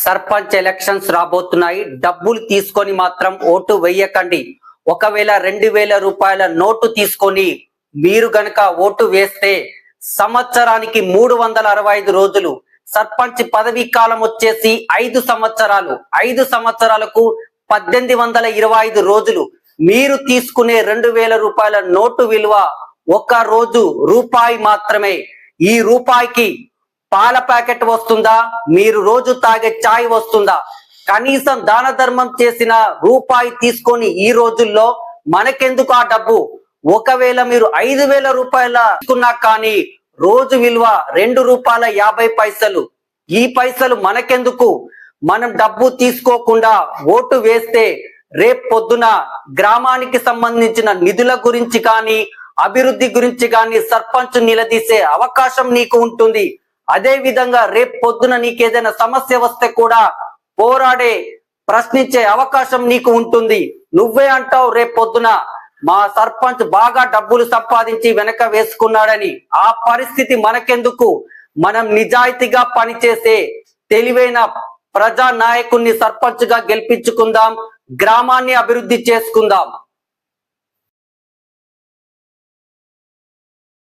Sarpanch elections రాబోతున్నాయి. డబ్బులు తీసుకొని మాత్రం ఓటు వేయకండి. ఒకవేళ 2000 రూపాయల నోటు తీసుకొని మీరు గనక ఓటు వేస్తే సంవత్సరానికి 365 రోజులు, సర్పంచ్ పదవీ కాలం వచ్చేసి 5 సంవత్సరాలు. 5 సంవత్సరాలకు 1825 రోజులు. మీరు తీసుకునే 2000 రూపాయల నోటు విలువ ఒక రోజు రూపాయి మాత్రమే. ఈ రూపాయికి పాల ప్యాకెట్ వస్తుందా? మీరు రోజు తాగే చాయ్ వస్తుందా? కనీసం దాన ధర్మం చేసిన రూపాయి తీసుకొని ఈ రోజుల్లో మనకెందుకు ఆ డబ్బు? ఒకవేళ మీరు 5000 రూపాయల తీసుకున్నా కానీ రోజు విలువ ₹2.50. ఈ పైసలు మనకెందుకు? మనం డబ్బు తీసుకోకుండా ఓటు వేస్తే రేపు పొద్దున గ్రామానికి సంబంధించిన నిధుల గురించి కానీ అభివృద్ధి గురించి కానీ సర్పంచ్ నిలదీసే అవకాశం నీకు ఉంటుంది. అదే విధంగా రేపు పొద్దున నీకేదైనా సమస్య వస్తే కూడా పోరాడే ప్రశ్నించే అవకాశం నీకు ఉంటుంది. నువ్వే అంటావు రేపు పొద్దున మా సర్పంచ్ బాగా డబ్బులు సంపాదించి వెనక వేసుకున్నాడని. ఆ పరిస్థితి మనకెందుకు? మనం నిజాయితీగా పనిచేసే తెలివైన ప్రజా నాయకుడిని సర్పంచ్ గా గెలిపించుకుందాం. గ్రామాన్ని అభివృద్ధి చేసుకుందాం.